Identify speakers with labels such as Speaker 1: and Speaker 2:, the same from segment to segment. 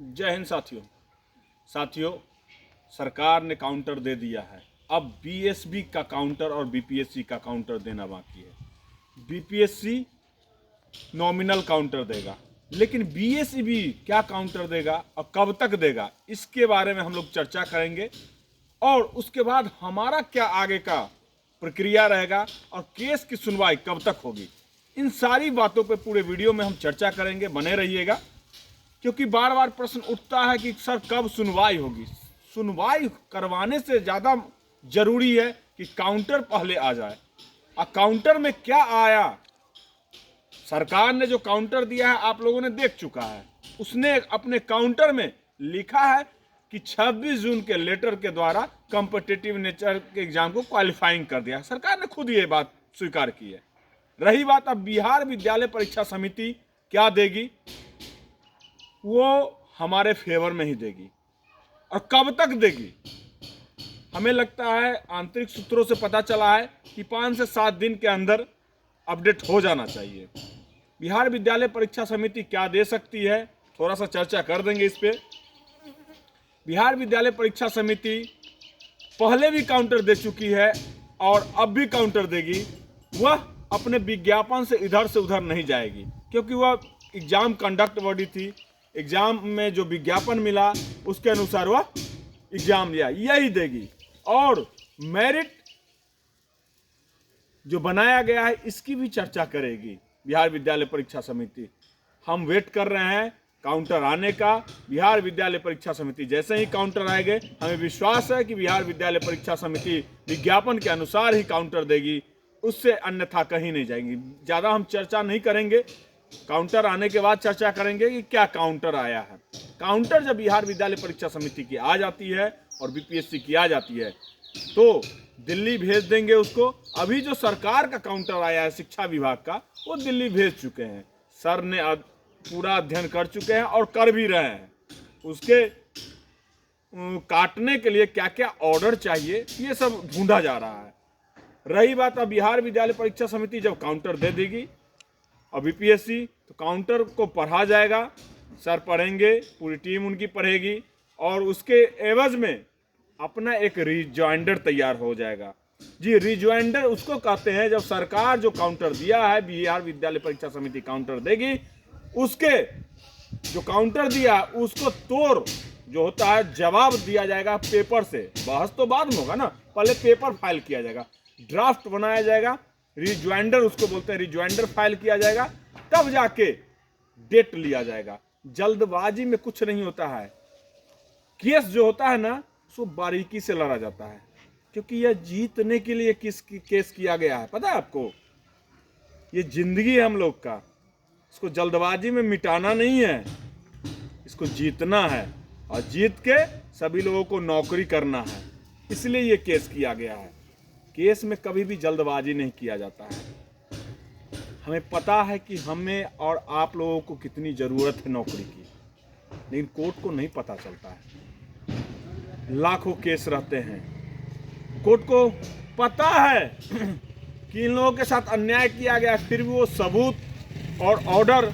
Speaker 1: जय हिंद साथियों, सरकार ने काउंटर दे दिया है। अब बीएसबी का काउंटर और बीपीएससी का काउंटर देना बाकी है। बीपीएससी नॉमिनल काउंटर देगा, लेकिन बीएसबी क्या काउंटर देगा और कब तक देगा, इसके बारे में हम लोग चर्चा करेंगे। और उसके बाद हमारा क्या आगे का प्रक्रिया रहेगा और केस की सुनवाई कब तक होगी, इन सारी बातों पे पूरे वीडियो में हम चर्चा करेंगे। बने रहिएगा, क्योंकि बार बार प्रश्न उठता है कि सर कब सुनवाई होगी। सुनवाई करवाने से ज़्यादा जरूरी है कि काउंटर पहले आ जाए। और काउंटर में क्या आया, सरकार ने जो काउंटर दिया है आप लोगों ने देख चुका है। उसने अपने काउंटर में लिखा है कि 26 जून के लेटर के द्वारा कॉम्पिटिटिव नेचर के एग्जाम को क्वालिफाइंग कर दिया। सरकार ने खुद ये बात स्वीकार की है। रही बात अब बिहार विद्यालय परीक्षा समिति क्या देगी, वो हमारे फेवर में ही देगी। और कब तक देगी, हमें लगता है आंतरिक सूत्रों से पता चला है कि 5 से 7 दिन के अंदर अपडेट हो जाना चाहिए। बिहार विद्यालय परीक्षा समिति क्या दे सकती है, थोड़ा सा चर्चा कर देंगे इस पे। बिहार विद्यालय परीक्षा समिति पहले भी काउंटर दे चुकी है और अब भी काउंटर देगी। वह अपने विज्ञापन से इधर से उधर नहीं जाएगी, क्योंकि वह एग्जाम कंडक्ट बॉडी थी। एग्जाम में जो विज्ञापन मिला उसके अनुसार वह एग्जाम लिया, यही देगी। और मेरिट जो बनाया गया है इसकी भी चर्चा करेगी बिहार विद्यालय परीक्षा समिति। हम वेट कर रहे हैं काउंटर आने का। बिहार विद्यालय परीक्षा समिति जैसे ही काउंटर आएंगे, हमें विश्वास है कि बिहार विद्यालय परीक्षा समिति विज्ञापन के अनुसार ही काउंटर देगी, उससे अन्यथा कहीं नहीं जाएंगी। ज़्यादा हम चर्चा नहीं करेंगे, काउंटर आने के बाद चर्चा करेंगे कि क्या काउंटर आया है। काउंटर जब बिहार विद्यालय परीक्षा समिति की आ जाती है और बीपीएससी की आ जाती है तो दिल्ली भेज देंगे उसको। अभी जो सरकार का काउंटर आया है शिक्षा विभाग का, वो दिल्ली भेज चुके हैं। सर ने पूरा अध्ययन कर चुके हैं और कर भी रहे हैं। उसके काटने के लिए क्या क्या ऑर्डर चाहिए ये सब ढूंढा जा रहा है। रही बात अब बिहार विद्यालय परीक्षा समिति जब काउंटर दे देगी और बीपीएससी, तो काउंटर को पढ़ा जाएगा। सर पढ़ेंगे, पूरी टीम उनकी पढ़ेगी और उसके एवज में अपना एक रिजॉइंडर तैयार हो जाएगा। जी, रिजॉइंडर उसको कहते हैं जब सरकार जो काउंटर दिया है, बिहार विद्यालय परीक्षा समिति काउंटर देगी, उसके जो काउंटर दिया उसको तोड़ जो होता है जवाब दिया जाएगा पेपर से। बहस तो बाद में होगा ना, पहले पेपर फाइल किया जाएगा, ड्राफ्ट बनाया जाएगा, रिजॉइंडर उसको बोलते हैं, रिजॉइंडर फाइल किया जाएगा, तब जाके डेट लिया जाएगा। जल्दबाजी में कुछ नहीं होता है। केस जो होता है ना, उसको बारीकी से लड़ा जाता है, क्योंकि यह जीतने के लिए केस किया गया है। पता है आपको, ये जिंदगी है हम लोग का, इसको जल्दबाजी में मिटाना नहीं है, इसको जीतना है और जीत के सभी लोगों को नौकरी करना है। इसलिए ये केस किया गया है। केस में कभी भी जल्दबाजी नहीं किया जाता है। हमें पता है कि हमें और आप लोगों को कितनी ज़रूरत है नौकरी की, लेकिन कोर्ट को नहीं पता चलता है। लाखों केस रहते हैं, कोर्ट को पता है कि इन लोगों के साथ अन्याय किया गया, फिर भी वो सबूत और ऑर्डर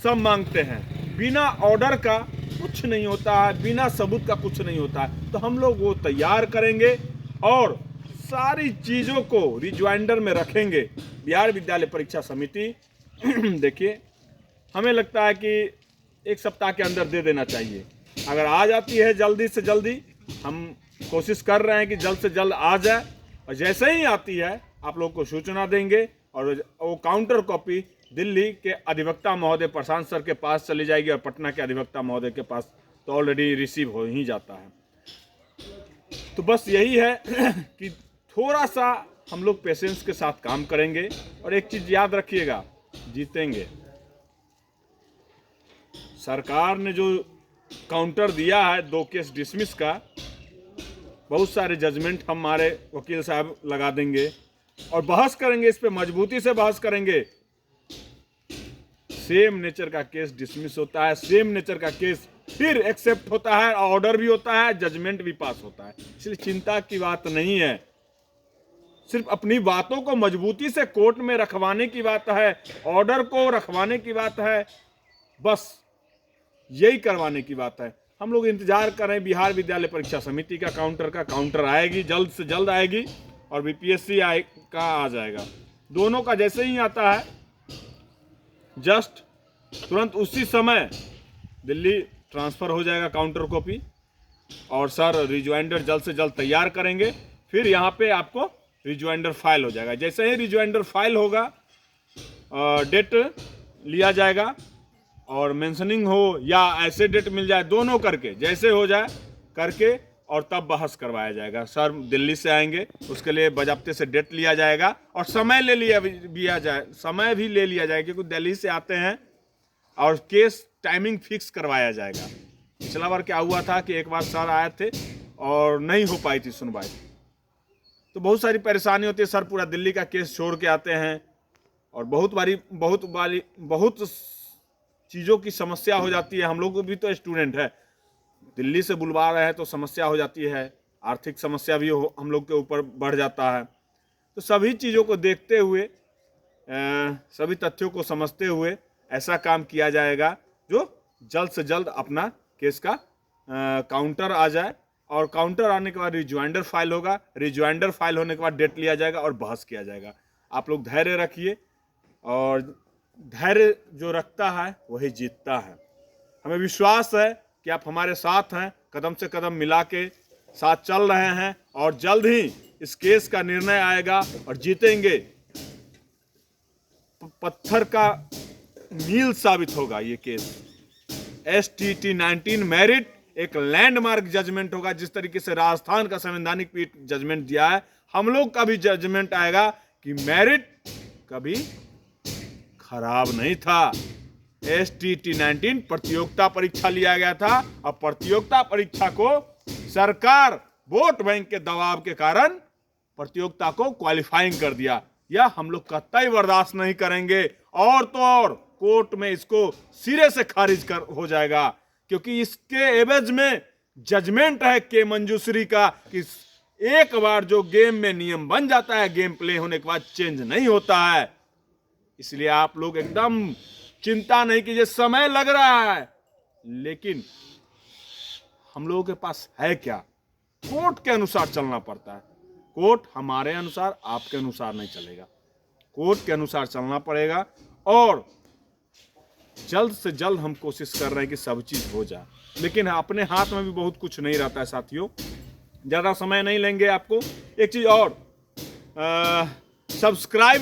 Speaker 1: सब मांगते हैं। बिना ऑर्डर का कुछ नहीं होता है, बिना सबूत का कुछ नहीं होता है। तो हम लोग वो तैयार करेंगे और सारी चीज़ों को रिजॉइंडर में रखेंगे। बिहार विद्यालय परीक्षा समिति देखिए, हमें लगता है कि 1 सप्ताह के अंदर दे देना चाहिए। अगर आ जाती है जल्दी से जल्दी, हम कोशिश कर रहे हैं कि जल्द से जल्द आ जाए, और जैसे ही आती है आप लोगों को सूचना देंगे। और वो काउंटर कॉपी दिल्ली के अधिवक्ता महोदय प्रशांत सर के पास चली जाएगी और पटना के अधिवक्ता महोदय के पास तो ऑलरेडी रिसीव हो ही जाता है। तो बस यही है कि थोड़ा सा हम लोग पेशेंस के साथ काम करेंगे। और एक चीज़ याद रखिएगा, जीतेंगे। सरकार ने जो काउंटर दिया है 2 केस डिसमिस का, बहुत सारे जजमेंट हमारे वकील साहब लगा देंगे और बहस करेंगे, इस पे मजबूती से बहस करेंगे। सेम नेचर का केस डिसमिस होता है, सेम नेचर का केस फिर एक्सेप्ट होता है, ऑर्डर भी होता है, जजमेंट भी पास होता है। इसलिए चिंता की बात नहीं है, सिर्फ अपनी बातों को मजबूती से कोर्ट में रखवाने की बात है, ऑर्डर को रखवाने की बात है। बस यही करवाने की बात है। हम लोग इंतजार कर रहे हैं बिहार विद्यालय परीक्षा समिति का काउंटर आएगी, जल्द से जल्द आएगी, और बीपीएससी का आ जाएगा। दोनों का जैसे ही आता है जस्ट तुरंत उसी समय दिल्ली ट्रांसफ़र हो जाएगा काउंटर कॉपी, और सर रिज्वाइंडर जल्द से जल्द तैयार करेंगे। फिर यहाँ पे आपको रिज्वाइंडर फाइल हो जाएगा। जैसे ही रिज्वाइंडर फाइल होगा, डेट लिया जाएगा, और मेंशनिंग हो या ऐसे डेट मिल जाए, दोनों करके जैसे हो जाए करके, और तब बहस करवाया जाएगा। सर दिल्ली से आएंगे, उसके लिए बजाबते से डेट लिया जाएगा, और समय ले लिया जाए, समय भी ले लिया जाएगा, क्योंकि दिल्ली से आते हैं, और केस टाइमिंग फिक्स करवाया जाएगा। पिछला बार क्या हुआ था कि एक बार सर आए थे और नहीं हो पाई थी सुनवाई, तो बहुत सारी परेशानी होती है। सर पूरा दिल्ली का केस छोड़ के आते हैं, और बहुत चीज़ों की समस्या हो जाती है। हम लोग भी तो स्टूडेंट है, दिल्ली से बुलवा रहे हैं तो समस्या हो जाती है, आर्थिक समस्या भी हम लोग के ऊपर बढ़ जाता है। तो सभी चीज़ों को देखते हुए, सभी तथ्यों को समझते हुए ऐसा काम किया जाएगा जो जल्द से जल्द अपना केस का काउंटर आ जाए, और काउंटर आने के बाद रिज्वाइंडर फाइल होगा। रिज्वाइंडर फाइल होने के बाद डेट लिया जाएगा और बहस किया जाएगा। आप लोग धैर्य रखिए, और धैर्य जो रखता है वही जीतता है। हमें विश्वास है कि आप हमारे साथ हैं, कदम से कदम मिला के साथ चल रहे हैं, और जल्द ही इस केस का निर्णय आएगा और जीतेंगे। पत्थर का मील साबित होगा ये केस। STT 19 मेरिट एक लैंडमार्क जजमेंट होगा। जिस तरीके से राजस्थान का संवैधानिक पीठ जजमेंट दिया है, हम लोग का भी जजमेंट आएगा कि मेरिट कभी खराब नहीं था। STT 19 प्रतियोगिता परीक्षा लिया गया था, और प्रतियोगिता परीक्षा को सरकार वोट बैंक के दबाव के कारण प्रतियोगिता को क्वालिफाइंग कर दिया। यह हम लोग कतई बर्दाश्त नहीं करेंगे, और तो और कोर्ट में इसको सिरे से खारिज हो जाएगा, क्योंकि इसके एवज में जजमेंट है के मंजूश्री का कि एक बार जो गेम में नियम बन जाता है, गेम प्ले होने के बाद चेंज नहीं होता है। इसलिए आप लोग एकदम चिंता नहीं कीजिए, समय लग रहा है, लेकिन हम लोगों के पास है क्या? कोर्ट के अनुसार चलना पड़ता है। कोर्ट हमारे अनुसार, आपके अनुसार नहीं चलेगा, कोर्ट के अनुसार चलना पड़ेगा। और जल्द से जल्द हम कोशिश कर रहे हैं कि सब चीज़ हो जाए, लेकिन अपने हाथ में भी बहुत कुछ नहीं रहता है साथियों। ज़्यादा समय नहीं लेंगे आपको। एक चीज़ और, सब्सक्राइब